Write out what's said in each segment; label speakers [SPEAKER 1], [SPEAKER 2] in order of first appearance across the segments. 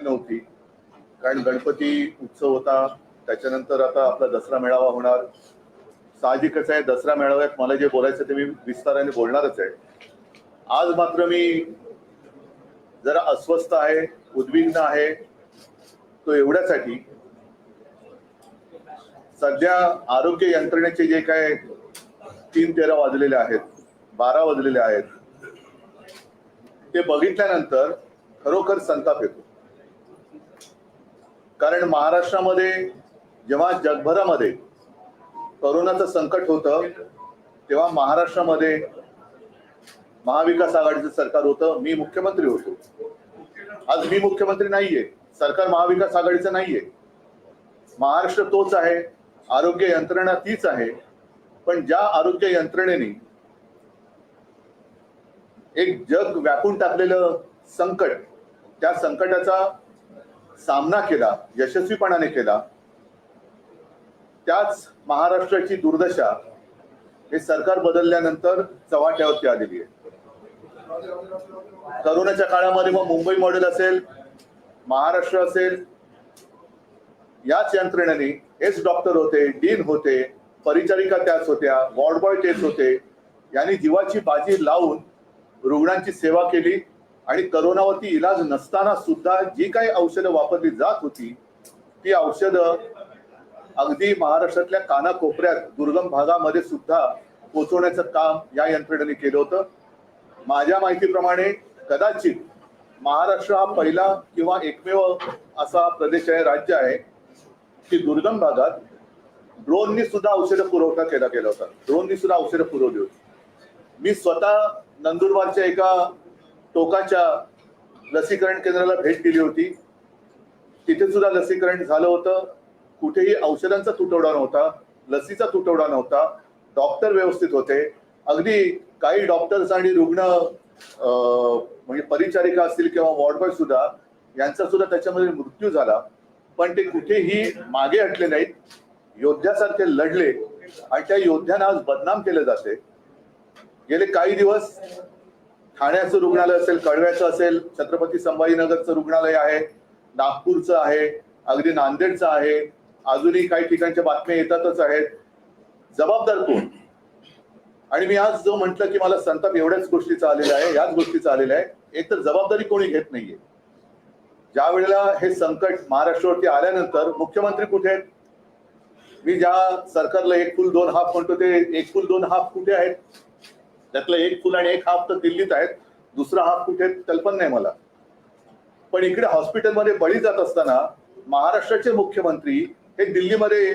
[SPEAKER 1] नव्हती, कारण गणपती उत्सव होता. त्याच्यानंतर आता आपला दसरा मेळावा होणार. साहजिकच आहे, दसरा मेळाव्यात मला जे बोलायचं ते मी विस्ताराने बोलणारच आहे. आज मात्र मी जरा अस्वस्थ आहे, उद्विग्न आहे. तो एवढ्यासाठी, सध्या आरोग्य यंत्रणेचे जे काय 3:13 वाजलेले आहेत, 12 वाजलेले आहेत, ते बघितल्यानंतर खरोखर संताप येतो. कारण महाराष्ट्रामध्ये जेव्हा जगभरामध्ये कोरोनाचं संकट होतं तेव्हा महाराष्ट्रामध्ये महाविकास आघाडीचं सरकार होतं. मी मुख्यमंत्री होतो. आज मी मुख्यमंत्री नाहीये, सरकार महाविकास आघाडीचं नाहीये. महाराष्ट्र तोच आहे, आरोग्य यंत्रणा तीच आहे. पण ज्या आरोग्य यंत्रणेने एक जग व्यापून टाकलेलं संकट, त्या संकटाचा सामना केला, यशस्वीपणाने केला, त्याच महाराष्ट्राची दुर्दशा हे सरकार बदलल्यानंतर चव्हाट्यावरती आलेली आहे. कोरोनाच्या काळामध्ये मग मुंबई मॉडेल असेल, महाराष्ट्र असेल, याच यंत्रणेने हेच डॉक्टर होते, डीन होते, परिचारिका त्याच होत्या, वॉर्ड बॉय तेच होते. यांनी जीवाची बाजी लावून रुग्णांची सेवा केली आणि कोरोनावरती इलाज नसताना सुद्धा जी काही औषधं वापरली जात होती ती औषधं अगदी महाराष्ट्रातल्या कानाकोपऱ्यात, दुर्गम भागामध्ये सुद्धा पोहोचवण्याचं काम या यंत्रणेने केलं होतं. माझ्या माहितीप्रमाणे कदाचित महाराष्ट्र हा पहिला किंवा एकमेव असा प्रदेश आहे, राज्य आहे की दुर्गम भागात ड्रोननी सुद्धा औषधं पुरवठा केला गेला होता. ड्रोननी सुद्धा औषधं पुरवली होती. मी स्वतः नंदुरबारच्या एका टोकाच्या लसीकरण केंद्राला भेट दिली होती. तिथे सुद्धा लसीकरण झालं होतं. कुठेही औषधांचा तुटवडा नव्हता, लसीचा तुटवडा नव्हता, डॉक्टर व्यवस्थित होते. अगदी काही डॉक्टर्स आणि रुग्ण म्हणजे परिचारिका असतील किंवा वॉर्ड बॉय सुद्धा, यांचा सुद्धा त्याच्यामध्ये मृत्यू झाला. पण ते कुठेही मागे हटले नाहीत, योद्ध्यासारखे लढले आणि त्या योद्ध्यांना आज बदनाम केले जाते. गेले काही दिवस ठाण्याचं रुग्णालय असेल, कळव्याचं असेल, छत्रपती संभाजीनगरचं रुग्णालय आहे, नागपूरचं आहे, अगदी नांदेडचं आहे, अजूनही काही ठिकाणच्या बातम्या येतातच आहेत. जबाबदार कोण? आणि मी आज जो म्हटलं की मला संताप एवढ्याच गोष्टीचा आलेला आहे, याच गोष्टीचा आलेला आहे. एक तर जबाबदारी कोणी घेत नाहीये. ज्या वेळेला हे संकट महाराष्ट्रावरती आल्यानंतर मुख्यमंत्री कुठे आहेत? मी ज्या सरकारला एक फुल दोन हाफ म्हणतो ते एक फुल दोन हाफ कुठे आहेत? त्यातलं एक फुल आणि एक हाफ तर दिल्लीत आहेत, दुसरा हाफ कुठे कल्पना नाही मला. पण इकडे हॉस्पिटलमध्ये बळी जात असताना महाराष्ट्राचे मुख्यमंत्री हे दिल्लीमध्ये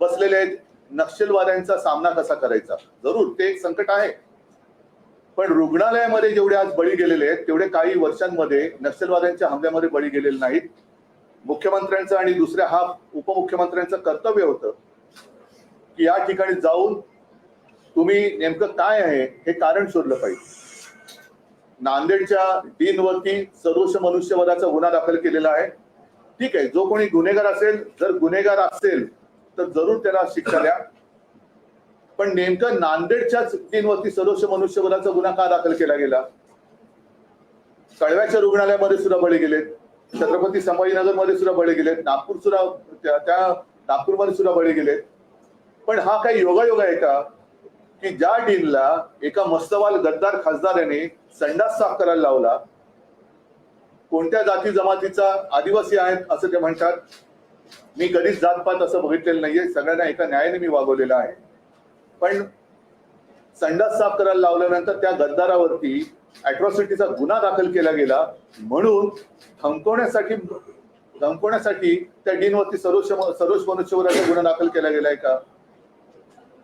[SPEAKER 1] बसलेले आहेत. नक्षलवाद्यांचा सामना कसा करायचा? जरूर ते एक संकट आहे, पण रुग्णालयामध्ये जेवढे आज बळी गेलेले आहेत तेवढे काही वर्षांमध्ये नक्षलवाद्यांच्या हमल्यामध्ये बळी गेलेले नाहीत. मुख्यमंत्र्यांचं आणि दुसऱ्या हाफ उपमुख्यमंत्र्यांचं कर्तव्य होतं की या ठिकाणी जाऊन तुम्ही नेमकं काय आहे हे कारण शोधलं पाहिजे. नांदेडच्या डीनवरती सर्वोच्च मनुष्यवधाचा गुन्हा दाखल केलेला आहे. ठीक आहे, जो कोणी गुन्हेगार असेल, जर गुन्हेगार असेल तर जरूर त्याला शिक्षा द्या. पण नेमकं नांदेडच्याच डीनवरती सर्वोच्च मनुष्यवधाचा गुन्हा का दाखल केला गेला? कळव्याच्या रुग्णालयामध्ये सुद्धा बळी गेलेत, छत्रपती संभाजीनगर मध्ये सुद्धा बळी गेलेत, नागपूर सुद्धा त्या नागपूरमध्ये सुद्धा बळी गेलेत. पण हा काही योगायोग आहे का की ज्या डीनला एका मस्तवाल गद्दार खासदाराने संडास साफ करायला लावला? कोणत्या जाती जमातीचा आदिवासी आहेत असं ते म्हणतात. मी कधीच जातपात असं बघितलेलं नाहीये, सगळ्यांना एका न्यायाने मी वागवलेला आहे. पण संडास साफ करायला लावल्यानंतर त्या गद्दारावरती अॅट्रॉसिटीचा गुन्हा दाखल केला गेला म्हणून धमकवण्यासाठी त्या डीनवरती सर्वोच्च मनुष्यवधाचा गुन्हा दाखल केला गेलाय का?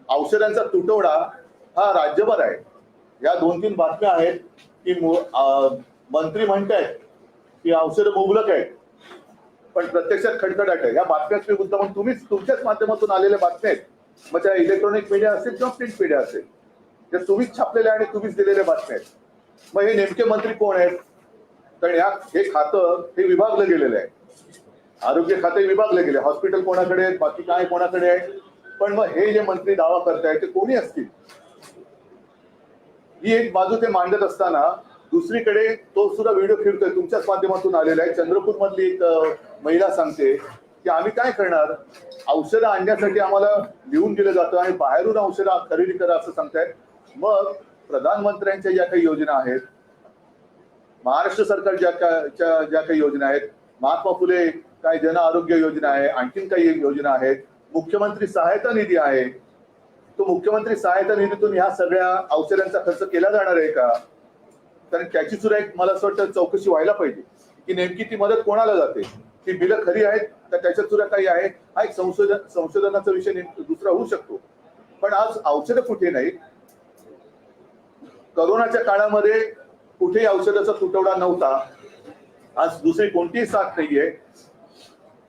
[SPEAKER 1] औषधांचा तुटवडा हा राज्यभर आहे. या 2-3 बातम्या आहेत की मंत्री म्हणतायत की औषधं मुबलक आहेत, पण प्रत्यक्षात खडखडाट आहे. या बातम्याच मी बोलतो, पण तुम्हीच तुमच्याच माध्यमातून आलेल्या बातम्या आहेत. मग त्या इलेक्ट्रॉनिक मीडिया असेल किंवा प्रिंट मीडिया असेल, त्या तुम्हीच छापलेल्या आणि तुम्हीच दिलेल्या बातम्या आहेत. मग हे नेमके मंत्री कोण आहेत? कारण हे खातं हे विभागलं गेलेलं आहे. आरोग्य खाते विभागले गेले, हॉस्पिटल कोणाकडे आहेत, बाकी काय कोणाकडे आहे. पण मग हे जे मंत्री दावा करतायत ते कोणी असतील? ही एक बाजू ते मांडत असताना दुसरीकडे तो सुद्धा व्हिडिओ फिरतोय, तुमच्याच माध्यमातून आलेला आहे. चंद्रपूर मधली एक महिला सांगते की आम्ही काय करणार, औषधं आणण्यासाठी आम्हाला लिहून दिलं जातं आणि बाहेरून औषधं खरेदी करा असं सांगतायत. मग प्रधानमंत्र्यांच्या ज्या काही योजना आहेत, महाराष्ट्र सरकार ज्या काही योजना आहेत, महात्मा फुले काय जन आरोग्य योजना आहे, आणखीन काही योजना आहेत, मुख्यमंत्री सहायता निधी आहे, तो मुख्यमंत्री सहायता निधीतून ह्या सगळ्या औषधांचा खर्च केला जाणार आहे का? कारण त्याची सुद्धा एक मला असं वाटतं चौकशी व्हायला पाहिजे की नेमकी ती मदत कोणाला जाते, ती बिलं खरी आहेत तर त्याच्यात सुद्धा काही आहे. हा एक संशोधनाचा विषय दुसरा होऊ शकतो. पण आज औषधं कुठे नाही. करोनाच्या काळामध्ये कुठेही औषधाचा तुटवडा नव्हता. आज दुसरी कोणतीही साथ नाहीये.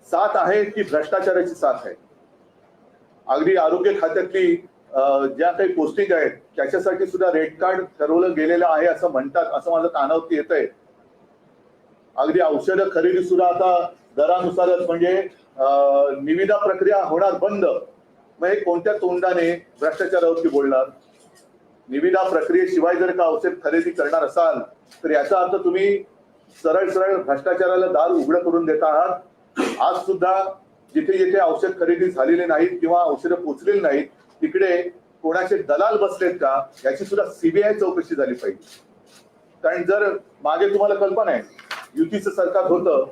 [SPEAKER 1] साथ आहे ती भ्रष्टाचाराची साथ आहे. अगदी आरोग्य खात्यातली ज्या काही पोस्टिंग आहेत त्याच्यासाठी सुद्धा रेड कार्ड ठरवलं गेलेलं आहे असं म्हणतात, असं माझं कानावरती येतंय. अगदी औषधं खरेदी सुद्धा आता दरानुसारच, म्हणजे निविदा प्रक्रिया होणार बंद. मग हे कोणत्या तोंडाने भ्रष्टाचारावरती बोलणार? निविदा प्रक्रियेशिवाय जर का औषध खरेदी करणार असाल तर याचा अर्थ तुम्ही सरळ सरळ भ्रष्टाचाराला दार उघडं करून देता आहात. आज सुद्धा जिथे जिथे औषध खरेदी झालेले नाहीत किंवा औषधं पोचलेली नाहीत तिकडे कोणाचे दलाल बसलेत का याची सुद्धा सीबीआय चौकशी झाली पाहिजे. कारण जर मागे तुम्हाला कल्पना आहे, युतीचं सरकार होतं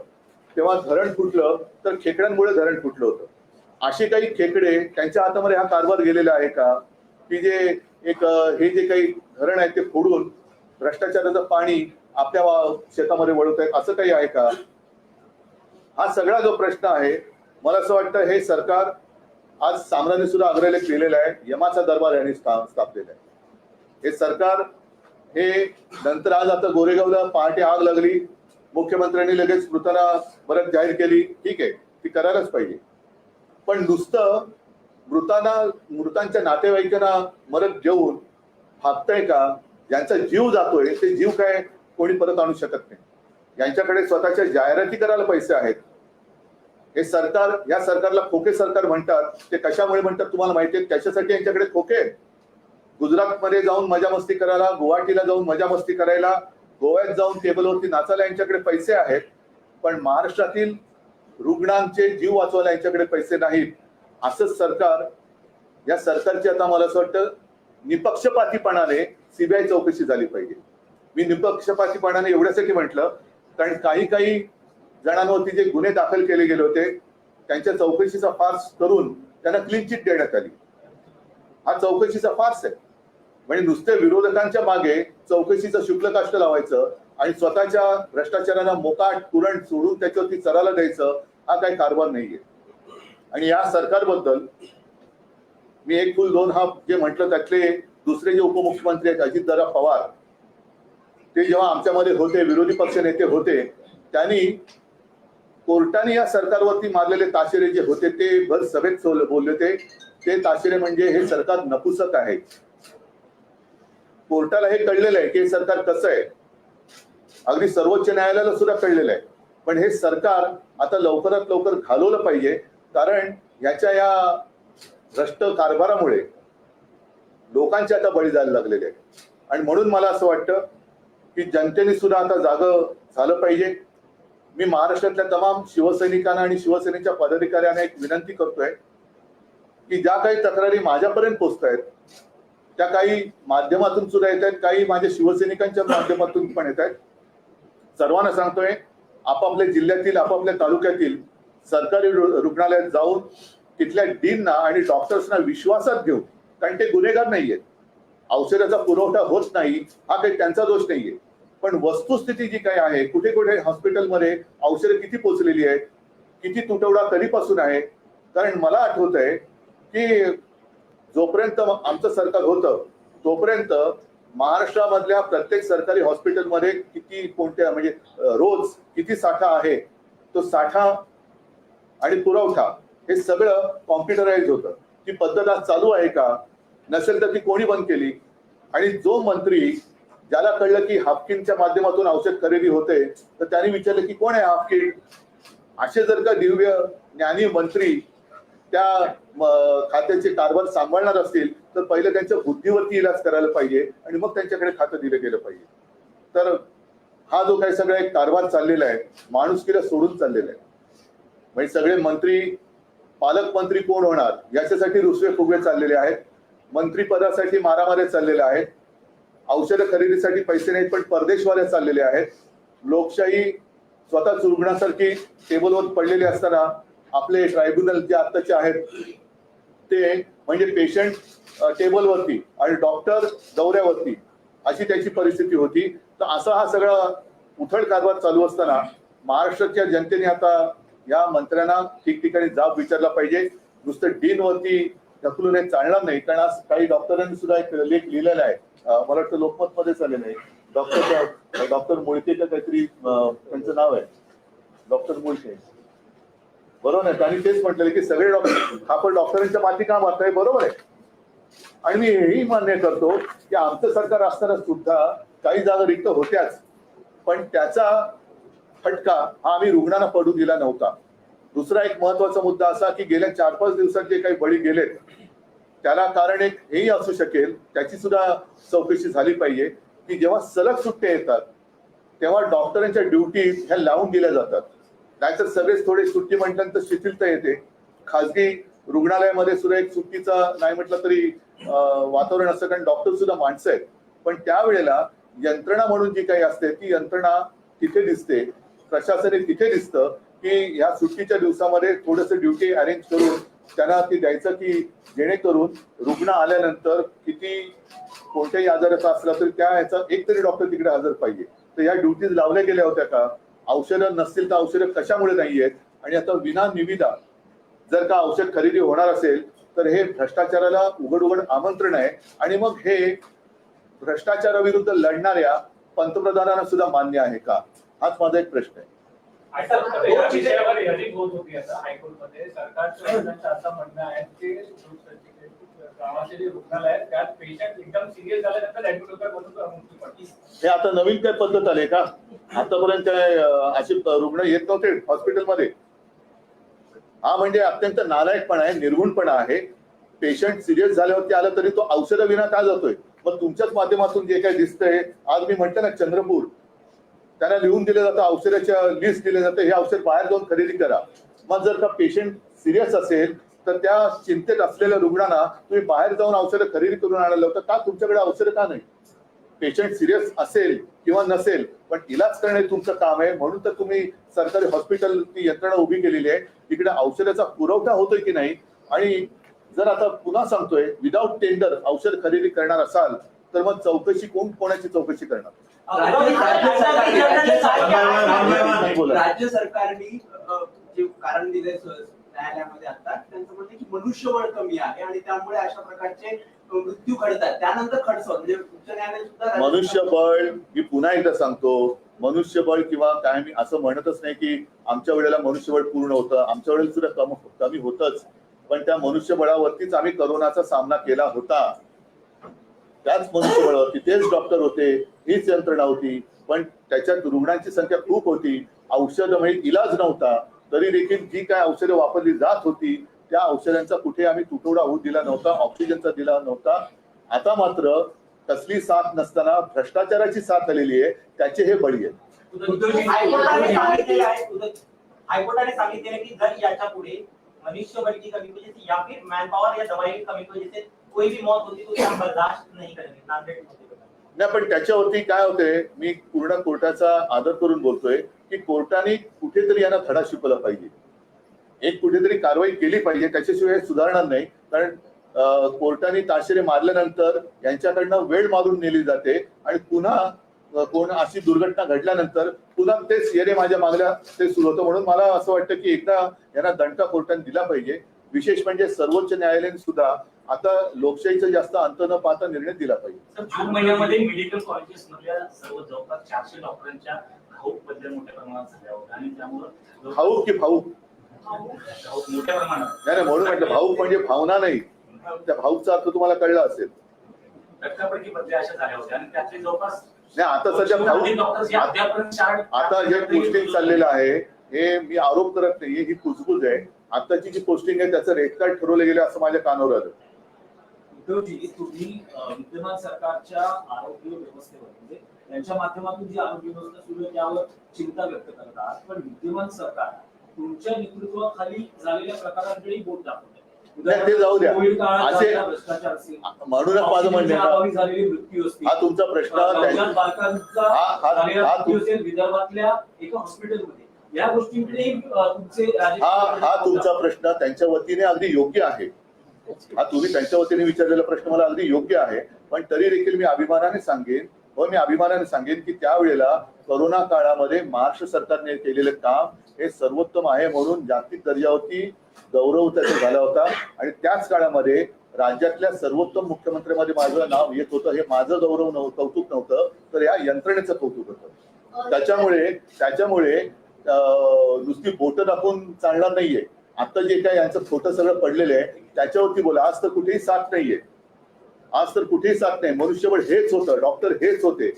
[SPEAKER 1] तेव्हा धरण फुटलं तर खेकड्यांमुळे धरण फुटलं होतं. असे काही खेकडे त्यांच्या हातामध्ये हा कारभार गेलेला आहे का की जे एक हे जे काही धरण आहे ते फोडून भ्रष्टाचाराचं पाणी आपल्या शेतामध्ये वळवत आहेत, असं काही आहे का? हा सगळा जो प्रश्न आहे, मला असं वाटतं हे सरकार आज सामनाने सुद्धा अग्रलेख लिहिलेला आहे, यमाचा दरबार यांनी स्थापलेला आहे. हे सरकार हे नंतर आज आता गोरेगावला पहाटे आग लागली, मुख्यमंत्र्यांनी लगेच मृत जाहीर केली, ठीक आहे, ती करायलाच पाहिजे. पण नुसतं मृतांच्या नातेवाईकांना मदत देऊन भागतंय का? ज्यांचा जीव जातोय ते जीव काय कोणी परत आणू शकत नाही. यांच्याकडे स्वतःच्या जाहिराती करायला पैसे आहेत. हे सरकार, या सरकारला खोके सरकार म्हणतात. ते कशामुळे म्हणतात तुम्हाला माहिती आहे? त्याच्यासाठी यांच्याकडे खोके. गुजरातमध्ये जाऊन मजा मस्ती करायला, गुवाहाटीला जाऊन मजा मस्ती करायला, गोव्यात जाऊन टेबलवरती नाचायला यांच्याकडे पैसे आहेत. पण महाराष्ट्रातील रुग्णांचे जीव वाचवायला यांच्याकडे पैसे नाहीत. असंच सरकार, या सरकारची आता मला असं वाटतं निपक्षपातीपणाने सीबीआय चौकशी झाली पाहिजे. मी निपक्षपातीपणाने एवढ्यासाठी म्हटलं कारण काही जणांवरती जे गुन्हे दाखल केले गेले होते त्यांच्या चौकशीचा फार्स करून त्यांना क्लीन चिट देण्यात आली. हा चौकशीचा फार्स आहे. म्हणजे नुसते विरोधकांच्या मागे चौकशीचं शुक्लकाष्ट लावायचं आणि स्वतःच्या भ्रष्टाचाराला मोकाट कुरण सोडून त्याच्यावरती चराला द्यायचं, हा काही कारभार नाहीये. आणि या सरकारबद्दल मी एक फुल दोन हाफ जे म्हटलं त्यातले दुसरे जे उपमुख्यमंत्री आहेत अजितदादा पवार, ते जेव्हा आमच्यामध्ये होते, विरोधी पक्ष नेते होते, त्यांनी कोर्टाने या सरकारवरती मारलेले ताशेरे जे होते ते भर सभेत बोलले होते. ते ताशेरे म्हणजे हे सरकार नपुसक आहे. कोर्टाला हे कळलेलं आहे की हे सरकार कसं आहे. अगदी सर्वोच्च न्यायालयाला सुद्धा कळलेलं आहे. पण हे सरकार आता लवकरात लवकर घालवलं पाहिजे, कारण याच्या या भ्रष्ट कारभारामुळे लोकांचे आता बळी जायला लागलेले आहे. आणि म्हणून मला असं वाटतं की जनतेने सुद्धा आता जागं झालं पाहिजे. मी महाराष्ट्रातल्या तमाम शिवसैनिकांना आणि शिवसेनेच्या पदाधिकाऱ्यांना एक विनंती करतोय की ज्या काही तक्रारी माझ्यापर्यंत पोहोचतायत त्या काही माध्यमातून सुद्धा येत आहेत, काही माझ्या शिवसैनिकांच्या माध्यमातून पण येत आहेत. सर्वांना सांगतोय, आपापल्या जिल्ह्यातील आपापल्या तालुक्यातील सरकारी रुग्णालयात जाऊन तिथल्या डीनना आणि डॉक्टर्सना विश्वासात घेऊन, कारण ते गुन्हेगार नाहीयेत, औषधाचा पुरवठा होत नाही हा काही त्यांचा दोष नाहीये, पण वस्तुस्थिती जी काही आहे, कुठे कुठे हॉस्पिटलमध्ये औषधं किती पोचलेली आहेत, किती तुटवडा कधीपासून आहे. कारण मला आठवत आहे की जोपर्यंत आमचं सरकार होतं तोपर्यंत महाराष्ट्रामधल्या प्रत्येक सरकारी हॉस्पिटलमध्ये किती कोणत्या म्हणजे रोज किती साठा आहे, तो साठा आणि पुरवठा हे सगळं कॉम्प्युटराइज होतं. ती पद्धत आज चालू आहे का? नसेल तर ती कोणी बंद केली? आणि जो मंत्री ज्याला कळलं की हाफकिनच्या माध्यमातून औषध खरेदी होते तर त्यांनी विचारलं की कोण आहे हाफकिन? असे जर का दिव्य ज्ञानी मंत्री त्या खात्याचे कारभार सांभाळणार असतील तर पहिलं त्यांच्या बुद्धीवरती इलाज करायला पाहिजे आणि मग त्यांच्याकडे खातं दिलं गेलं पाहिजे. तर हा जो काही सगळा एक कारभार चाललेला आहे माणुसकीला सोडून चाललेला आहे. म्हणजे सगळे मंत्री पालकमंत्री कोण होणार याच्यासाठी रुसवे फुगवे चाललेले आहेत. मंत्रीपदासाठी मारामाऱ्या चाललेल्या आहेत. औषध खरेदीसाठी पैसे नाहीत पण परदेशवाल्या चाललेले आहेत. लोकशाही स्वतः चुरगण्यासारखी टेबलवर पडलेली असताना आपले ट्रायब्युनल जे आत्ताचे आहेत ते म्हणजे पेशंट टेबलवरती आणि डॉक्टर दौऱ्यावरती अशी त्याची परिस्थिती होती. तर असा हा सगळा उथळ कारभार चालू असताना महाराष्ट्राच्या जनतेने आता या मंत्र्यांना ठिकठिकाणी जाब विचारला पाहिजे. नुसतं डीन वरती ढकलून हे चालणार नाही. कारण आज काही डॉक्टरांनी सुद्धा एक लेख लिहिलेला आहे, मला वाटतं लोकमत मध्ये चाललेलं आहे. डॉक्टर मुळके का काहीतरी त्यांचं नाव आहे, डॉक्टर मुळके, बरोबर आहे. त्यांनी तेच म्हटलेलं की सगळे डॉक्टर आपण डॉक्टरांच्या पाठी काम वाटतंय, बरोबर आहे. आणि मी हेही मान्य करतो की आमचं सरकार असताना सुद्धा काही जागा रिक्त होत्याच, पण त्याचा फटका हा आम्ही रुग्णांना पडू दिला नव्हता. दुसरा एक महत्वाचा मुद्दा असा की गेल्या 4-5 दिवसात जे काही बळी गेलेत त्याला कारण एक हेही असू शकेल, त्याची सुद्धा चौकशी झाली पाहिजे की जेव्हा सलग सुट्ट्या येतात तेव्हा डॉक्टरांच्या ड्युटी ह्या लावून दिल्या जातात. नाहीतर सगळेच थोडे सुट्टी म्हटल्यानंतर शिथिलता येते. खाजगी रुग्णालयामध्ये सुद्धा एक सुट्टीचा नाही म्हटलं तरी वातावरण असतं, कारण डॉक्टर सुद्धा माणसं आहेत. पण त्यावेळेला यंत्रणा म्हणून जी काही असते ती यंत्रणा तिथे दिसते, प्रशासन तिथे दिसतं की या सुट्टीच्या दिवसामध्ये थोडंसं ड्युटी अरेंज करून त्यांना ती द्यायचं की जेणेकरून रुग्ण आल्यानंतर किती कोणत्याही आजाराचा असला तरी त्या ह्याचा एक तरी डॉक्टर तिकडे हजर पाहिजे. तर या ड्युटीज लावल्या गेल्या होत्या का? औषधं नसतील तर औषधं कशामुळे नाही आहेत? आणि आता विना निविदा जर का औषध खरेदी होणार असेल तर हे भ्रष्टाचाराला उघड उघड आमंत्रण आहे. आणि मग हे भ्रष्टाचाराविरुद्ध लढणाऱ्या पंतप्रधानांना सुद्धा मान्य आहे का? हाच माझा एक प्रश्न आहे.
[SPEAKER 2] विषयावर हिअरिंग होत होती आता हायकोर्टमध्ये. सरकारचं असं म्हणणं आहे की गावाचे जे रुग्णालय आहेत त्यात पेशंट एकदम सिरियस झाल्यानंतर ऍडमिट होतात म्हणून मृत्यू पडतो.
[SPEAKER 1] हे आता नवीन काय पद्धत आली का? आतापर्यंत अशी रुग्ण येत नव्हते हॉस्पिटलमध्ये. हा म्हणजे अत्यंत नालायकपणा आहे, निर्गुणपणा आहे. पेशंट सिरियस झाल्यावरती आला तरी तो औषधाविना का जातोय? मग तुमच्याच माध्यमातून जे काही दिसतंय, आज मी म्हटलं ना चंद्रपूर, त्यांना लिहून दिलं जातं, औषधाच्या लिस्ट दिले जातं, हे औषध बाहेर जाऊन खरेदी करा. मग जर का पेशंट सिरियस असेल तर त्या चिंतेत असलेल्या रुग्णांना तुम्ही बाहेर जाऊन औषधं खरेदी करून आणायला होतं का? तुमच्याकडे औषधं का नाही? पेशंट सिरियस असेल किंवा नसेल पण इलाज करणे तुमचं काम आहे. म्हणून तर तुम्ही सरकारी हॉस्पिटल ती यंत्रणा उभी केलेली आहे. तिकडे औषधाचा पुरवठा होतोय की नाही? आणि जर आता पुन्हा सांगतोय विदाउट टेंडर औषध खरेदी करणार असाल तर मग चौकशी कोणाची चौकशी करणार?
[SPEAKER 3] राज्य सरकारने जे कारण दिले न्यायालयामध्ये आता त्यांचं म्हणणं की मनुष्यबळ कमी आहे आणि त्यामुळे अशा प्रकारचे मृत्यू घडतात. त्यानंतर खडस म्हणजे उच्च न्यायालय सुद्धा
[SPEAKER 1] मनुष्यबळ, मी पुन्हा एकदा सांगतो, मनुष्यबळ किंवा काय मी असं म्हणतच नाही की आमच्या वेळेला मनुष्यबळ पूर्ण होतं. आमच्या वेळेला सुद्धा कमी होतच, पण त्या मनुष्यबळावरतीच आम्ही करोनाचा सामना केला होता. त्याच मनुष्यबळावरती तेच डॉक्टर होते, हीच यंत्रणा होती. पण त्याच्यात रुग्णांची संख्या खूप होती, औषधं म्हणजे इलाज नव्हता. तरी देखील जी काय औषधं वापरली जात होती त्या औषधांचा कुठे आम्ही तुटवडा होऊ दिला नव्हता, ऑक्सिजनचा दिला नव्हता. आता मात्र कसली साथ नसताना भ्रष्टाचाराची साथ आलेली आहे, त्याचे हे बळी आहेत.
[SPEAKER 4] हायकोर्टाने सांगितलेलं की जर याच्या पुढे मनुष्यबळ की कमी वजह से या फिर मैन पावर या दवाई की कमी वजह से कोई भी मौत होती तो हम बर्दाश्त नहीं करेंगे. नांदेड
[SPEAKER 1] नाही, पण त्याच्यावरती काय होते, मी पूर्ण कोर्टाचा आदर करून बोलतोय की कोर्टाने कुठेतरी यांना धडा शिकवला पाहिजे, एक कुठेतरी कारवाई केली पाहिजे. त्याच्याशिवाय सुधारणार नाही. कारण कोर्टाने ताशेरे मारल्यानंतर यांच्याकडनं वेळ मारून नेली जाते आणि पुन्हा कोण अशी दुर्घटना घडल्यानंतर पुन्हा तेच येणे माझ्या मागल्या ते सुरू होतं. म्हणून मला असं वाटतं की एकदा यांना दणका कोर्टाने दिला पाहिजे. विशेष म्हणजे सर्वोच्च न्यायालयाने सुद्धा आता लोकशाहीचा जास्त अंत न पाहता निर्णय दिला पाहिजे.
[SPEAKER 2] जून महिन्यामध्ये मेडिकल कॉलेजेस मधल्या सर्व जवळपास 400 डॉक्टरांच्या घाऊक बदल्या मोठ्या प्रमाणात झाल्या होत्या आणि त्यामुळे
[SPEAKER 1] भाऊक की भाऊक
[SPEAKER 2] मोठ्या प्रमाणात
[SPEAKER 1] नाही म्हणून म्हटलं भाऊक म्हणजे भावना नाही, त्या भाऊकचा अर्थ तुम्हाला कळला असेल.
[SPEAKER 2] टक्कापैकी बदल्या अशा झाल्या होत्या आणि त्यातले जवळपास
[SPEAKER 1] नाही आता सध्या आता जे पोस्टिंग चाललेलं आहे हे मी आरोप करत नाहीये, ही कुजबुज आहे. आताची जी पोस्टिंग आहे त्याचं रेट कार्ड ठरवलं गेलं असं माझ्या कानावर आलं.
[SPEAKER 5] उद्धवजी, तुम्ही विद्यमान सरकारच्या आरोग्य व्यवस्थेवर म्हणजे त्यांच्या माध्यमातून जी आरोग्य व्यवस्था सुरू आहे त्यावर चिंता व्यक्त करतात, पण विद्यमान सरकार तुमच्या नेतृत्वाखाली झालेल्या प्रकारांकडे बोट दाखवत
[SPEAKER 1] नाही, ते जाऊ द्या.
[SPEAKER 5] कोविड काळात
[SPEAKER 1] असे-
[SPEAKER 5] झालेला भ्रष्टाचार असेल,
[SPEAKER 1] म्हणूनच माझं म्हणणं आहे
[SPEAKER 5] अभावी
[SPEAKER 1] का,
[SPEAKER 5] झालेली मृत्यू असतील,
[SPEAKER 1] हा तुमचा प्रश्न
[SPEAKER 5] नवजात बालकांचा
[SPEAKER 1] हा-
[SPEAKER 5] झालेला
[SPEAKER 1] हा-
[SPEAKER 5] मृत्यू असेल विदर्भातल्या एका हॉस्पिटलमध्ये, या गोष्टींकडे तुमचे
[SPEAKER 1] हा तुमचा प्रश्न त्यांच्या वतीने अगदी योग्य आहे. हा तुम्ही त्यांच्या वतीने विचारलेला प्रश्न मला अगदी योग्य आहे, पण तरी देखील मी अभिमानाने सांगेन की त्यावेळेला कोरोना काळामध्ये महाराष्ट्र सरकारने केलेलं काम हे सर्वोत्तम आहे म्हणून जागतिक दर्जावरती गौरव त्याचा झाला होता. आणि त्याच काळामध्ये राज्यातल्या सर्वोत्तम मुख्यमंत्र्यांमध्ये माझं नाव येत होतं. हे माझं कौतुक नव्हतं, तर या यंत्रणेचं कौतुक होतं. त्याच्यामुळे नुसती बोटं दाखवून चालणार नाहीये. आता जे काय यांचं खोटं सगळं पडलेलं आहे त्याच्यावरती बोला. आज तर कुठेही साथ नाहीये. मनुष्यबळ हेच होतं, डॉक्टर हेच होते.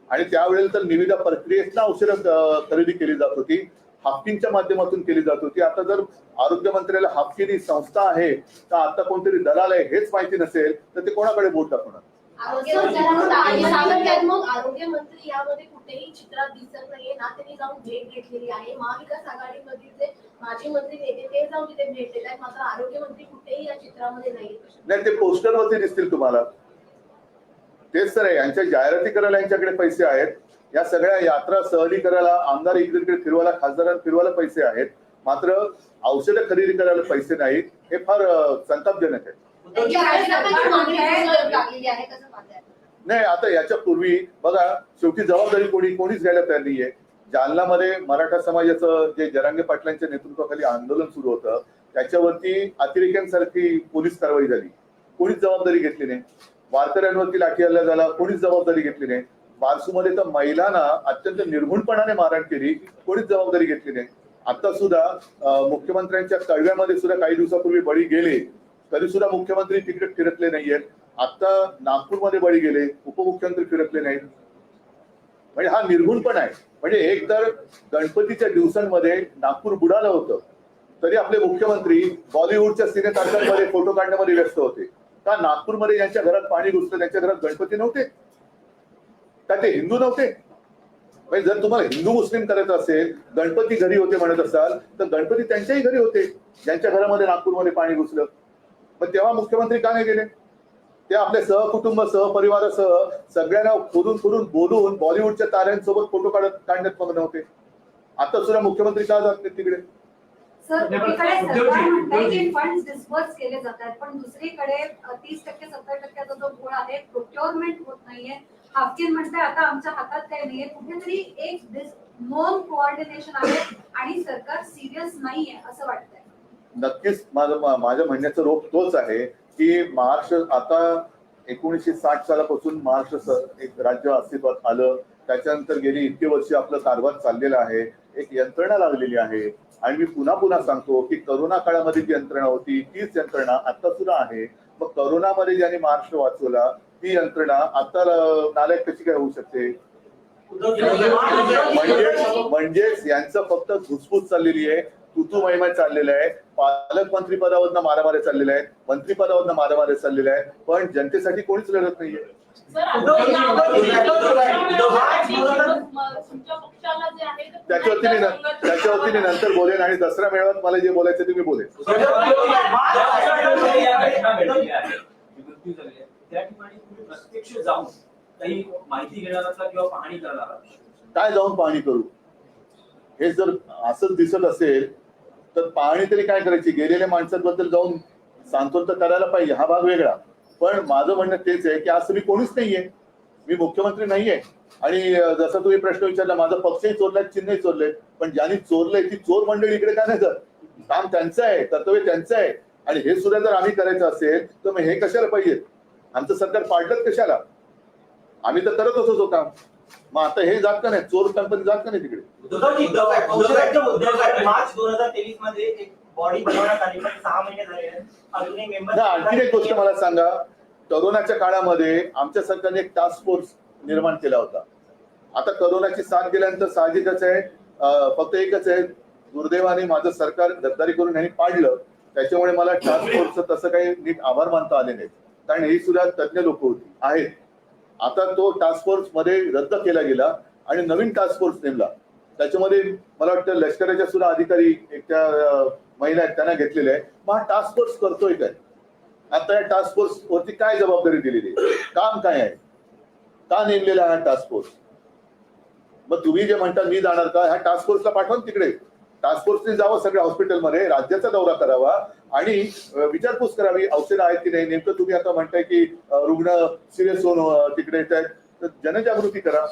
[SPEAKER 1] आणि त्यावेळेला तर निविदा प्रक्रियेत औषधं खरेदी केली जात होती, हाफकिनच्या माध्यमातून केली जात होती. आता जर आरोग्य मंत्र्याला हाफकिन ही संस्था आहे तर आता कोणतरी दलाल आहे हेच माहिती नसेल तर ते कोणाकडे बोट दाखवणार?
[SPEAKER 6] आरोग्य मंत्री यामध्ये कुठेही चित्रात दिसत नाहीये ना. त्यांनी जाऊन भेट घेतलेली आहे. महाविकास आघाडीमधील जे माजी मंत्री नेते ते जाऊन तिथे भेट देत आहेत, मात्र आरोग्य मंत्री कुठेही या चित्रामध्ये
[SPEAKER 1] नाही, ते पोस्टरवरती दिसतील तुम्हाला. तेच तर आहे, यांच्या जाहिराती करायला यांच्याकडे पैसे आहेत. या सगळ्या यात्रा सहली करायला, आमदार इकडे तिकडे फिरवायला, खासदारांना फिरवायला पैसे आहेत, मात्र औषधं खरेदी करायला पैसे नाहीत. हे फार संतापजनक आहे. नाही, आता याच्या पूर्वी बघा, शेवटी जबाबदारी कोणीच घ्यायला तयार नाहीये. जालनामध्ये मराठा समाजाचं जे जरांगे पाटलांच्या नेतृत्वाखाली आंदोलन सुरू होतं त्याच्यावरती अतिरेक्यांसारखी पोलीस कारवाई झाली, कोणीच जबाबदारी घेतली नाही. वारकऱ्यांवरती लाठीहल्ला झाला, कोणीच जबाबदारी घेतली नाही. बारसूमध्ये तर महिलांना अत्यंत निर्घुणपणाने मारहाण केली, कोणीच जबाबदारी घेतली नाही. आता सुद्धा मुख्यमंत्र्यांच्या कळव्यामध्ये सुद्धा काही दिवसापूर्वी बळी गेले तरी सुद्धा मुख्यमंत्री तिकडे फिरकले नाहीयेत. आता नागपूरमध्ये बळी गेले, उपमुख्यमंत्री फिरकले नाहीत. म्हणजे हा निर्घुणपणा आहे. म्हणजे एक तर गणपतीच्या दिवसांमध्ये नागपूर बुडालं होतं तरी आपले मुख्यमंत्री बॉलिवूडच्या सिनेतारकांमध्ये फोटो काढण्यामध्ये व्यस्त होते. का नागपूरमध्ये ज्यांच्या घरात पाणी घुसलं त्यांच्या घरात गणपती नव्हते का? ते हिंदू नव्हते? म्हणजे जर तुम्हाला हिंदू मुस्लिम करायचं असेल, गणपती घरी होते म्हणत असाल तर गणपती त्यांच्याही घरी होते ज्यांच्या घरामध्ये नागपूरमध्ये पाणी घुसलं. पण तेव्हा मुख्यमंत्री का नाही गेले? ते आपल्या सहकुटुंब सहपरिवारासह सगळ्यांना फिरून बोलून बॉलिवूडच्या ताऱ्यांसोबत फोटो काढण्यात मग्न होते. आता सुद्धा मुख्यमंत्री का जात नाही तिकडे?
[SPEAKER 7] सर, एकीकडे सरकार म्हणताय की फंड्स डिस्बर्स केले जातात, पण दुसरीकडे 30% 70%चा जो गोळ आहे प्रोक्युअरमेंट होत नाहीये. हाफकिन म्हणताय आता आमच्या हातात काही नाहीये. कुठेतरी एक नॉन कोऑर्डिनेशन आहे आणि सरकार सिरियस नाहीये असं वाटतंय.
[SPEAKER 1] नक्कीच माझ्या म्हणण्याचा रोख तोच आहे की महाराष्ट्र आता 1960 सालापासून महाराष्ट्र एक राज्य अस्तित्वात आलं. त्याच्यानंतर गेली इतके वर्ष आपलं कारभार चाललेला आहे, एक यंत्रणा लागलेली आहे. आणि मी पुन्हा सांगतो की करोना काळामध्ये जी यंत्रणा होती तीच यंत्रणा आता सुद्धा आहे. मग करोनामध्ये ज्यांनी महाराष्ट्र वाचवला ती यंत्रणा आता नालायक कशी काय होऊ शकते? म्हणजेच यांचं फक्त घुसफूस चाललेली आहे, तुतू महिमा चाललेला आहे. पालकमंत्री पदावरनं मारामाऱ्या चाललेल्या आहेत, मंत्रिपदावरनं मारामाऱ्या चाललेल्या आहेत, पण जनतेसाठी कोणीच लढत नाहीये. त्याच्यावरती नंतर बोलेन आणि दसरा मेळाव्यात मला जे बोलायचं ते मी बोलेन.
[SPEAKER 5] त्या ठिकाणी तुम्ही प्रत्यक्ष जाऊन काही माहिती घेणार असाल किंवा पाहणी करणार आहात?
[SPEAKER 1] काय जाऊन पाहणी करू? हे जर असंच दिसत असेल तर पाहणी तरी काय करायची? गेलेल्या माणसांबद्दल जाऊन सांत्वन तर करायला पाहिजे, हा भाग वेगळा. पण माझं म्हणणं तेच आहे की आज तुम्ही कोणीच नाहीये, मी मुख्यमंत्री नाहीये. आणि जसं तुम्ही प्रश्न विचारला, माझा पक्षही चोरलाय, चिन्हही चोरलंय, पण ज्यांनी चोरलंय ती चोर मंडळी इकडे काय नाही करत? काम त्यांचं आहे, कर्तव्य त्यांचं आहे. आणि हे सुद्धा जर आम्ही करायचं असेल तर मग हे कशाला पाहिजे? आमचं सरकार पाडलं कशाला? आम्ही तर करतच होतो काम. मग आता हे जात का नाही? चोर कंपनी जात का नाही तिकडे?
[SPEAKER 4] मार्च 2023 मध्ये एक बॉडी बनवण्यात आली, पण 6 महिने झाले अजूनही मेंबर.
[SPEAKER 1] आणखी एक गोष्ट मला सांगा, करोनाच्या काळामध्ये आमच्या सरकारने एक टास्क फोर्स निर्माण केला होता. आता करोनाची साथ गेल्यानंतर साहजिकच आहे, फक्त एकच आहे, दुर्दैवाने माझं सरकार गद्दारी करून यांनी पाडलं. त्याच्यामुळे मला टास्क फोर्सचं तसं काही नीट आभार मानता आले नाहीत. कारण ही सुद्धा तज्ज्ञ लोक होती आहेत. आता तो टास्क फोर्स मध्ये रद्द केला गेला आणि नवीन टास्क फोर्स नेमला. त्याच्यामध्ये मला वाटतं लष्कराच्या सुद्धा अधिकारी एक त्या महिला आहेत त्यांना घेतलेले आहे. मग हा टास्क फोर्स करतोय काय? आता या टास्क फोर्स वरती काय जबाबदारी दिलेली आहे? काम काय आहे? का नेमलेला आहे हा टास्क फोर्स? मग तुम्ही जे म्हणता मी जाणार का, ह्या टास्क फोर्सला पाठवा तिकडे. टास्क फोर्सने जावं सगळ्या हॉस्पिटलमध्ये, राज्याचा दौरा करावा आणि विचारपूस करावी औषधं आहेत की नाही. नेमकं तुम्ही आता म्हणताय की रुग्ण सिरियस होऊन तिकडे येत आहेत, तर जनजागृती करा.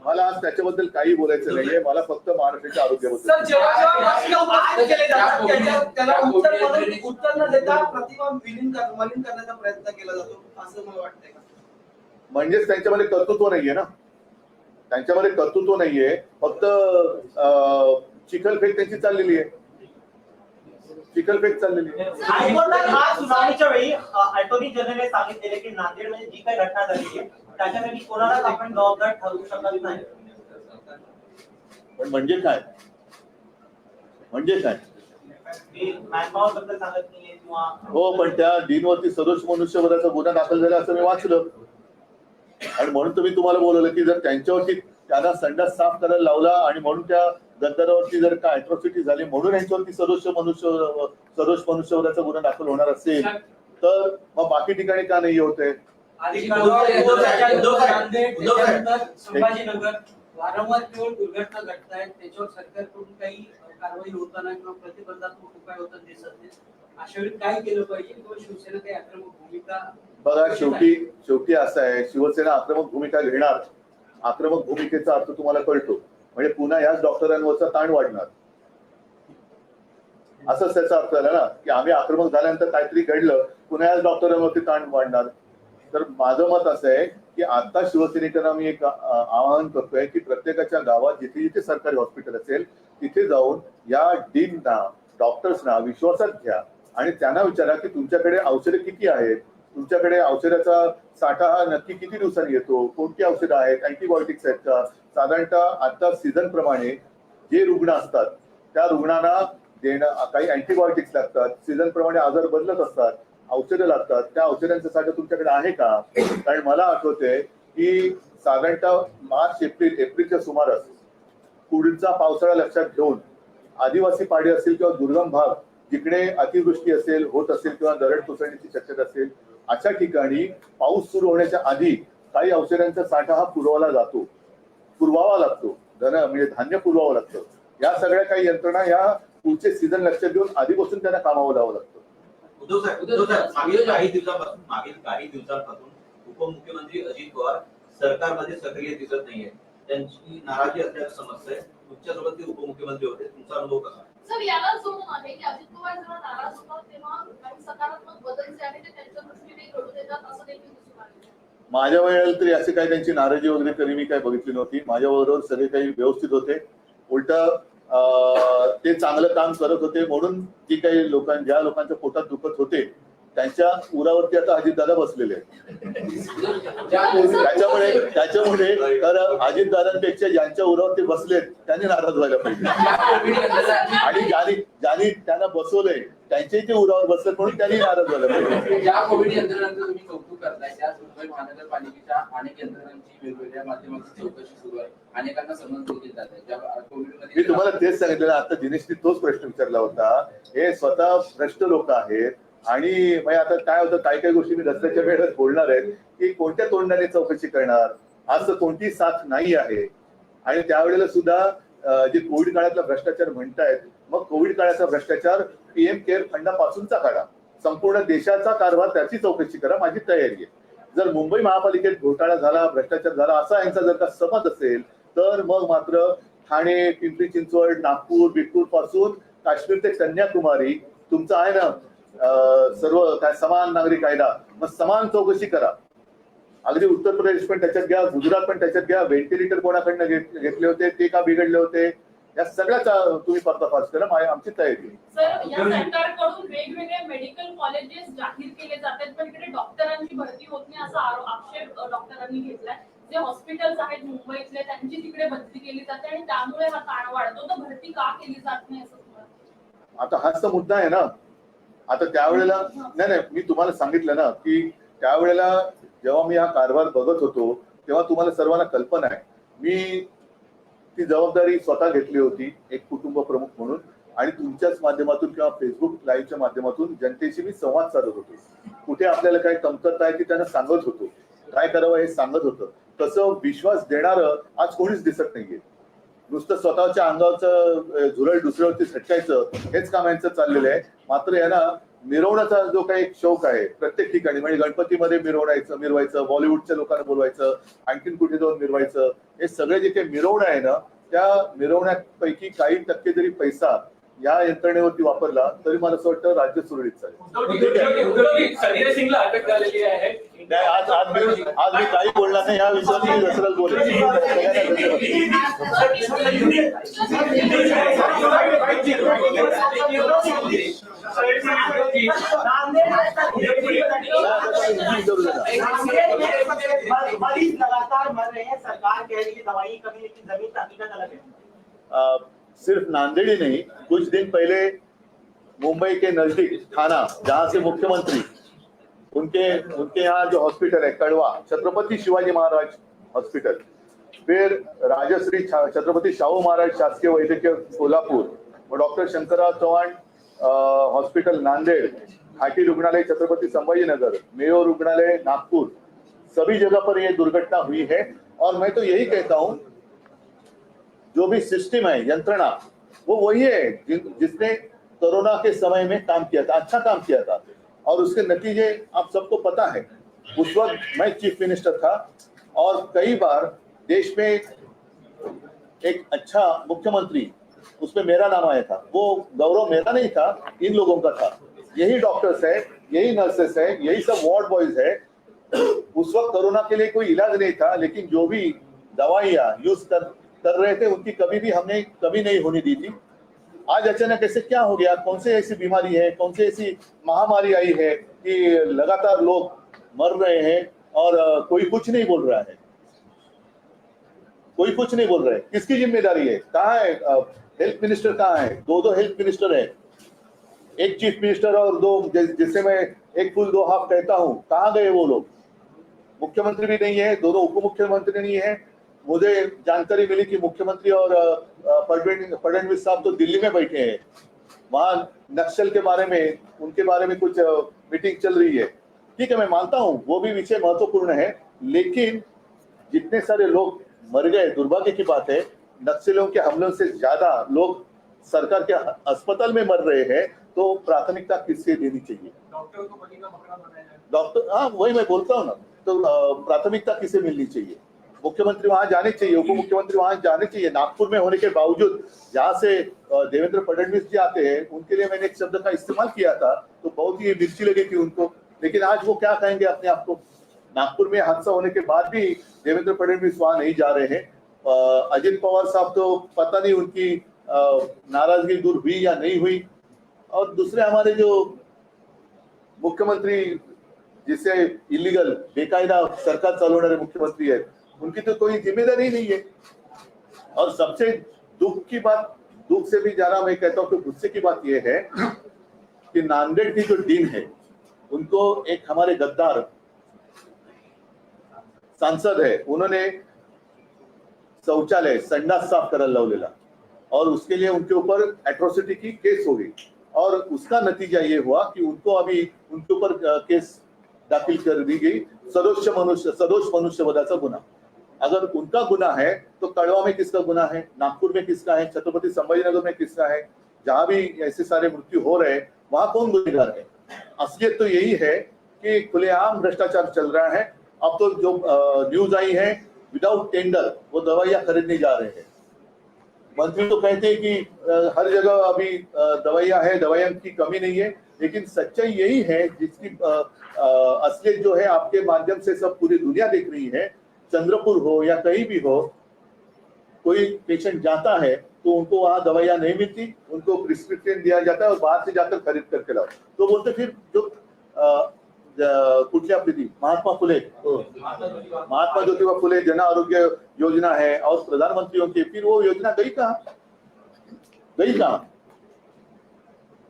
[SPEAKER 1] मला आज त्याच्याबद्दल काही बोलायचं नाहीये. मला फक्त महाराष्ट्राच्या आरोग्याबद्दल.
[SPEAKER 3] सर, जेव्हा केले जातात त्याला उत्तर न देता प्रतिमा विलीन करण्याचा प्रयत्न केला जातो असं मला वाटतंय का?
[SPEAKER 1] म्हणजेच त्यांच्यामध्ये कर्तृत्व नाहीये ना, त्यांच्यामध्ये कर्तृत्व नाहीये. फक्त चिखलफेक त्यांची चाललेली आहे, चिखलफेक चाललेली आहे.
[SPEAKER 4] हायकोर्टात आज सुनावणीच्या वेळी अटॉर्नी जनरलने सांगितलेले की नांदेडमध्ये जी काही घटना झाली आहे त्याच्यासाठी कोणालाच आपण जबाबदार ठरवू शकत नाही.
[SPEAKER 1] पण म्हणजे काय, म्हणजे काय?
[SPEAKER 4] मॅनपॉवर बद्दल सांगत नाहीये किंवा
[SPEAKER 1] हो, पण त्या डीनवरती सदोष मनुष्यवधाचा गुन्हा दाखल झाला असं मी वाचलं आणि म्हणून तुम्ही तुम्हाला बोलवलं की जर त्यांच्यावरती त्यांना संडास साफ करायला लावला आणि म्हणून त्या गद्दारावरती जर का अॅट्रॉसिटी झाली म्हणून यांच्यावरती सदोष मनुष्यवधाचा गुन्हा दाखल होणार असेल तर मग बाकी ठिकाणी का नाही होते?
[SPEAKER 3] संभाजीनगर वारंवार केवळ दुर्घटना घडत आहेत, त्याच्यावर सरकारकडून काही कारवाई होताना किंवा प्रतिबंधात्मक उपाय होताना दिसत नाही. अशा वेळी काय केलं पाहिजे किंवा शिवसेना काही आक्रमक भूमिका?
[SPEAKER 1] बघा, शेवटी असं आहे, शिवसेना आक्रमक भूमिका घेणार. आक्रमक भूमिकेचा अर्थ तुम्हाला कळतो, म्हणजे पुन्हा याच डॉक्टरांवरचा ताण वाढणार असंच त्याचा अर्थ झाला ना, की आम्ही आक्रमक झाल्यानंतर काहीतरी घडलं पुन्हा याच डॉक्टरांवरती ताण वाढणार. तर माझं मत असं आहे की आता शिवसैनिकांना मी एक आवाहन करतोय की प्रत्येकाच्या गावात जिथे जिथे सरकारी हॉस्पिटल असेल तिथे जाऊन या डीनना, डॉक्टर्सना विश्वासात घ्या आणि त्यांना विचारा की तुमच्याकडे औषधे किती आहेत, तुमच्याकडे औषधाचा साठा हा नक्की किती दिवसांनी येतो, कोणती औषधं आहेत, अँटीबायोटिक्स आहेत का. साधारणतः आता सीझन प्रमाणे जे रुग्ण असतात त्या रुग्णांना देणं, काही अँटीबायोटिक्स लागतात, सीझन प्रमाणे आजार बदलत असतात, औषधं लागतात, त्या औषधांचा साठा तुमच्याकडे आहे का? कारण मला आठवतंय की साधारणतः मार्च एप्रिलच्या सुमारास पुढचा पावसाळा लक्षात घेऊन आदिवासी पाडी असेल किंवा दुर्गम भाग जिकडे अतिवृष्टी असेल होत असेल किंवा दरड कोसळण्याची शक्यता असेल अशा ठिकाणी पाऊस सुरू होण्याच्या आधी काही औषधांचा साठा हा पुरवावा लागतो, म्हणजे धान्य पुरवावं लागतं. या सगळ्या काही यंत्रणा या पुढचे सीझन लक्षात घेऊन आधीपासून त्यांना कामावं लावावं लागतं.
[SPEAKER 8] मागील काही दिवसांपासून उपमुख्यमंत्री अजित पवार सरकारमध्ये सक्रिय दिसत नाहीये. त्यांची नाराजी असल्याचं समजतंय. तुमच्यासोबत ते उपमुख्यमंत्री होते, तुमचा अनुभव कसा?
[SPEAKER 6] सर, याला जोडून आहे की अजित पवार जेव्हा नाराज होतात तेव्हा काही सकारात्मक बदल जे आहे ते त्यांच्या दृष्टीने घडून येतात असं देखील दिसून आलं.
[SPEAKER 1] माझ्या वेळेला तरी असे काही त्यांची नाराजी वगैरे तरी मी काही बघितली नव्हती. माझ्याबरोबर सगळे काही व्यवस्थित होते. उलट ते चांगलं काम करत होते म्हणून जी काही ज्या लोकांच्या पोटात दुखत होते त्यांच्या उरावरती आता अजितदादा बसलेले आहेत. त्याच्यामुळे तर अजितदादांपेक्षा ज्यांच्या उरावरती बसलेत त्यांनी नाराज व्हायला पाहिजे आणि ज्यांनी त्यांना बसवलंय त्यांच्याही ते उरावर बसलेत म्हणून त्यांनी नाराज व्हायला पाहिजे.
[SPEAKER 9] ज्या कोविड यंत्रणांचं तुम्ही कौतुक करताय त्याच मुंबई महानगरपालिकेच्या अनेक यंत्रणांची वेगवेगळ्या माध्यमातून चौकशी सुरू आहे. अनेकांना समज दिली जाते. ज्या कोविडमध्ये
[SPEAKER 1] मी तुम्हाला तेच सांगितलं, आता दिनेशनी तोच प्रश्न विचारला होता. हे स्वतः भ्रष्ट लोक आहेत आणि आता काय होतं, काही गोष्टी मी रस्त्याच्या वेळेस बोलणार आहेत की कोणत्या तोंडाने चौकशी करणार, असं कोणती साथ नाही आहे. आणि त्यावेळेला सुद्धा जे कोविड काळातला भ्रष्टाचार म्हणतायत, मग कोविड काळाचा भ्रष्टाचार पीएम केअर फंडापासूनचा काढा, संपूर्ण देशाचा कारभार त्याची चौकशी करा, माझी तयारी आहे. जर मुंबई महापालिकेत घोटाळा झाला, भ्रष्टाचार झाला असा यांचा जर का समज असेल तर मग मात्र ठाणे, पिंपरी चिंचवड, नागपूर, बिटपूर पासून काश्मीर ते कन्याकुमारी तुमचं आहे ना सर्व काय समान नागरी कायदा, मग समान चौकशी करा. अगदी उत्तर प्रदेश पण त्याच्यात घ्या, गुजरात पण त्याच्यात घ्या. व्हेंटिलेटर कोणाकडनं घेतले होते, ते का बिघडले होते, या सगळ्याचा तुम्ही पर्दाफाश करा, आमची तयारी.
[SPEAKER 10] सर, या सरकारकडून वेगवेगळे मेडिकल कॉलेजेस जाहीर केले जातात पण इकडे डॉक्टरांची भरती होत नाही असा आक्षेप डॉक्टरांनी घेतलाय. जे हॉस्पिटल्स आहेत मुंबईतले त्यांची तिकडे बदली केली जाते आणि त्यामुळे हा ताण वाढतो. तर भरती का केली जात नाही असं तुम्हाला?
[SPEAKER 1] आता हाच तर मुद्दा आहे ना. आता त्यावेळेला नाही, मी तुम्हाला सांगितलं ना की त्यावेळेला जेव्हा मी हा कारभार बघत होतो तेव्हा तुम्हाला सर्वांना कल्पना आहे, मी ती जबाबदारी स्वतः घेतली होती एक कुटुंब प्रमुख म्हणून, आणि तुमच्याच माध्यमातून किंवा फेसबुक लाईव्हच्या माध्यमातून जनतेशी मी संवाद साधत होतो. कुठे आपल्याला काही कमतरता आहे ती त्यांना सांगत होतो, काय करावं हे सांगत होतं. तसं विश्वास देणारं आज कोणीच दिसत नाहीये. नुसतं स्वतःच्या अंगावरचं झुरळ दुसऱ्यावरती झटकायचं हेच काम यांचं चाललेलं आहे. मात्र यांना मिरवण्याचा जो काही एक शौक आहे प्रत्येक ठिकाणी, म्हणजे गणपतीमध्ये मिरवायचं, बॉलिवूडच्या लोकांना बोलवायचं, आणखीन कुठे जाऊन मिरवायचं, हे सगळे जे काही मिरवणं आहे ना, त्या मिरवण्यापैकी काही टक्के जरी पैसा या यंत्रणेवरती वापरला तरी मला असं वाटतं राज्य सुरळीत चालेल.
[SPEAKER 2] उद्धवजी, संजय सिंगला अटक झालेली आहे.
[SPEAKER 1] नाही, आज मी काही बोलणार नाही या विषयावर. मी दसराच बोलेन.
[SPEAKER 4] मरीज लगातार मर रहे हैं, सरकार कह रही है दवाई कमी लेकिन जमीन हकीकत अलग है।
[SPEAKER 1] सिर्फ नांदेड़ ही नहीं, कुछ दिन पहले मुंबई के नजदीक थाना, जहां से मुख्यमंत्री उनके यहाँ जो हॉस्पिटल है कड़वा, छत्रपति शिवाजी महाराज हॉस्पिटल, फिर राजश्री छत्रपति शाहू महाराज शासकीय वैद्यकीय कोल्हापुर, और डॉक्टर शंकरराव चौहान हॉस्पिटल नांदेड़, हाटी रुग्णालय छत्रपति संभाजीनगर, मेयो रुग्णालय नागपुर, सभी जगह पर यह दुर्घटना हुई है। और मैं तो यही कहता हूं, जो भी सिस्टम है, यंत्रणा, वो वही है जिसने कोरोना के समय में काम किया था, अच्छा काम किया था, और उसके नतीजे आप सबको पता है। उस वक्त मैं चीफ मिनिस्टर था और कई बार देश में एक अच्छा मुख्यमंत्री, उसमें मेरा नाम आया था। वो गौरव मेरा नहीं था, इन लोगों का था। यही डॉक्टर्स है, यही नर्सेस है, यही सब वार्ड बॉयज है। उस वक्त कोरोना के लिए कोई इलाज नहीं था, लेकिन जो भी दवाइयाँ यूज कर रहे थे उनकी कभी भी हमने कभी नहीं होने दी थी। आज अचानक ऐसे क्या हो गया, कौन सी ऐसी बीमारी है, कौन सी ऐसी महामारी आई है कि लगातार लोग मर रहे हैं और कोई कुछ नहीं बोल रहा है, कोई कुछ नहीं बोल रहा है। किसकी जिम्मेदारी है? कहाँ है हेल्थ मिनिस्टर? कहाँ है? दो हेल्थ मिनिस्टर है, एक चीफ मिनिस्टर और दो, जिससे मैं एक फुल दो हाफ कहता हूँ। कहाँ गए वो लोग? मुख्यमंत्री भी नहीं है, दोनों उप मुख्यमंत्री नहीं है। मुझे जानकारी मिली कि मुख्यमंत्री और फडणवीस साहब तो दिल्ली में बैठे हैं, वहां नक्सल के बारे में, उनके बारे में कुछ मीटिंग चल रही है। ठीक है, मैं मानता हूँ वो भी विषय महत्वपूर्ण है, लेकिन जितने सारे लोग मर गए, दुर्भाग्य की बात है, नक्सलियों के हमलों से ज्यादा लोग सरकार के अस्पताल में मर रहे हैं, तो प्राथमिकता किससे देनी चाहिए?
[SPEAKER 2] डॉक्टर को बनी का मकड़ा बनाया जाए।
[SPEAKER 1] डॉक्टर, हाँ वही मैं बोलता हूँ ना, तो प्राथमिकता किसे मिलनी चाहिए? मुख्यमंत्री वहां जाने चाहिए, उप मुख्यमंत्री वहां जाने चाहिए। नागपुर में होने के बावजूद जहां से देवेंद्र फडणवीस जी आते हैं, उनके लिए मैंने एक शब्द का इस्तेमाल किया था, तो बहुत ही मिर्ची लगी थी उनको, लेकिन आज वो क्या कहेंगे अपने आप को? नागपुर में हादसा होने के बाद भी देवेंद्र फडणवीस वहां नहीं जा रहे हैं। अजित पवार साहब तो पता नहीं उनकी नाराजगी दूर हुई या नहीं हुई। और दूसरे हमारे जो मुख्यमंत्री, जिससे इलीगल बेकायदा सरकार चलवणारे मुख्यमंत्री है, उनकी तो कोई जिम्मेदारी नहीं है। और सबसे दुख की बात, दुख से भी ज्यादा मैं कहता हूँ कि गुस्से की बात यह है कि नांदेड़ की जो डीन है, उनको एक हमारे गद्दार सांसद है, उन्होंने शौचालय, संडास साफ करायला लावलेला, और उसके लिए उनके ऊपर एट्रोसिटी की केस हो गई, और उसका नतीजा ये हुआ कि उनको अभी उनके ऊपर केस दाखिल कर दी गई, सदोष मनुष्यवधाचा गुन्हा। अगर उनका गुना है तो कड़वा में किसका गुना है, नागपुर में किसका है, छत्रपति संभाजीनगर में किसका है? जहां भी ऐसे सारे मृत्यु हो रहे हैं, वहां कौन गुनहगार है? असलियत तो यही है कि खुलेआम भ्रष्टाचार चल रहा है। अब तो जो न्यूज आई है, विदाउट टेंडर वो दवाइयां खरीदने जा रहे हैं। मंत्री तो कहते हैं कि हर जगह अभी दवाइयां है, दवाइयां की कमी नहीं है, लेकिन सच्चाई यही है जिसकी असलियत जो है आपके माध्यम से सब पूरी दुनिया देख रही है। चंद्रपुर हो या कहीं भी हो, कोई पेशेंट जाता है तो उनको वहां दवाइयां नहीं मिलती, उनको प्रिस्क्रिप्शन दिया जाता है और बाहर से जाकर खरीद करके लाओ। तो बोलते फिर जो कुठली आपली ती महात्मा फुले महात्मा ज्योतिबा फुले जन आरोग्य योजना है और प्रधानमंत्रियों की, फिर वो योजना गई कहाँ?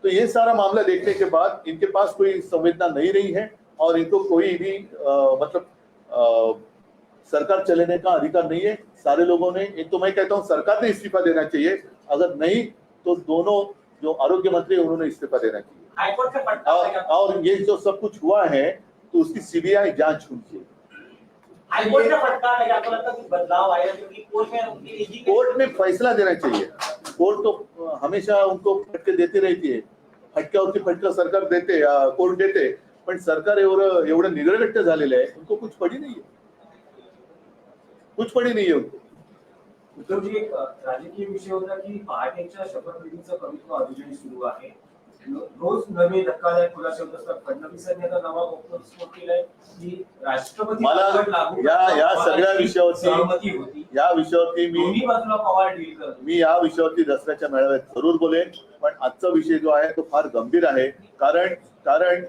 [SPEAKER 1] तो ये सारा मामला देखने के बाद इनके पास कोई संवेदना नहीं रही है और इनको कोई भी सरकार चलाने का अधिकार नहीं है। सारे लोगों ने, एक तो मैं कहता हूँ सरकार ने इस्तीफा देना चाहिए, अगर नहीं तो दोनों जो आरोग्य मंत्री उन्होंने इस्तीफा देना चाहिए।
[SPEAKER 4] हाईकोर्ट से फटकार लगा।
[SPEAKER 1] और ये जो सब कुछ हुआ है तो उसकी सीबीआई जांच होनी चाहिए।
[SPEAKER 4] हाईकोर्ट से फटकार लगा, आपको लगता है कुछ बदलाव आएगा क्योंकि कोर्ट में उनकी निजी
[SPEAKER 1] कोर्ट में फैसला देना चाहिए। कोर्ट तो हमेशा उनको फटके देती रहती है, फटक्यावरती फटका सरकार देते, कोर्ट देते, पण सरकार एवढं निगरगट्ट झालेलं आहे, उनको कुछ पडी नाहीये उनको।
[SPEAKER 5] उद्धवजी, एक राजकीय विषय होता की पहाटेच्या शपथविधीचं कवित्व अजूनही सुरू आहे. रोज नवे धक्कादायक खुलासे होत असतात. फडणवीसांनी आता नवा घटस्फोट केलाय की राष्ट्रपती
[SPEAKER 1] मला
[SPEAKER 5] लागू
[SPEAKER 1] या सगळ्या
[SPEAKER 5] सहमती होती.
[SPEAKER 1] विषयावरती
[SPEAKER 5] दोन्ही बाजूला पवार डील करतो.
[SPEAKER 1] मी या विषयावरती दसऱ्याच्या मेळाव्यात जरूर बोलेन, पण आजचा विषय जो आहे तो फार गंभीर आहे, कारण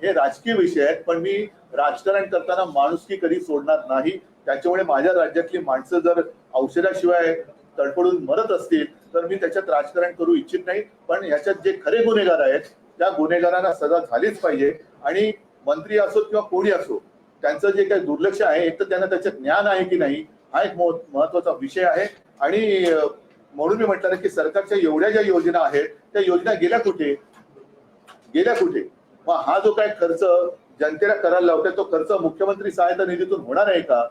[SPEAKER 1] हे राजकीय विषय आहेत, पण मी राजकारण करताना माणुसकी कधी सोडणार नाही। त्याच्यामुळे माझ्या राज्यातली माणसं जर औषधाशिवाय तडफडून मरत असतील तर मी त्याच्यात राजकारण करू इच्छित नाही, पण याच्यात जे खरे गुन्हेगार आहेत त्या गुन्हेगारांना सजा झालीच पाहिजे। आणि मंत्री असो किंवा कोणी असो, त्यांचं जे काही दुर्लक्ष आहे, एक तर त्यांना त्याच्यात ज्ञान आहे की नाही हा एक महत्त्वाचा विषय आहे। आणि म्हणून मी म्हटलं की सरकारच्या एवढ्या ज्या योजना आहेत त्या योजना गेल्या कुठे? मग हा जो काय खर्च जनतेला करायला लावतात तो खर्च मुख्यमंत्री सहायता निधीतून होणार आहे का?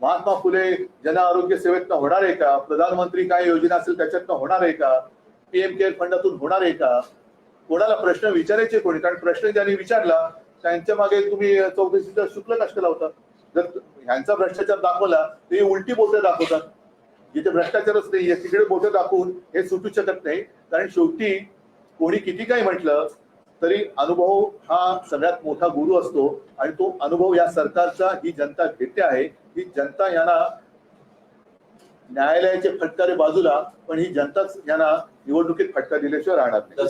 [SPEAKER 1] महात्मा फुले जन आरोग्य सेवेतनं होणार आहे का? प्रधानमंत्री काय योजना असेल त्याच्यातनं होणार आहे का? पीएम केअर फंडातून होणार आहे का? कोणाला प्रश्न विचारायचे कोणी? कारण प्रश्न ज्यांनी विचारला त्यांच्या मागे तुम्ही चौकशीचा शुल्क कशाला लावता? जर ह्यांचा भ्रष्टाचार दाखवला ते उलटी बोटं दाखवतात, जिथे भ्रष्टाचारच नाहीये तिकडे बोटं दाखवून हे सुटू शकत नाही। कारण शेवटी कोणी किती काही म्हटलं तरी अनुभव हा सगळ्यात मोठा गुरु असतो आणि तो अनुभव या सरकारचा ही जनता घेते आहे। ही जनता यांना न्यायालयाचे फटकारे बाजूला, पण ही जनताच यांना निवडणुकीत फटका दिल्याशिवाय राहणार नाही।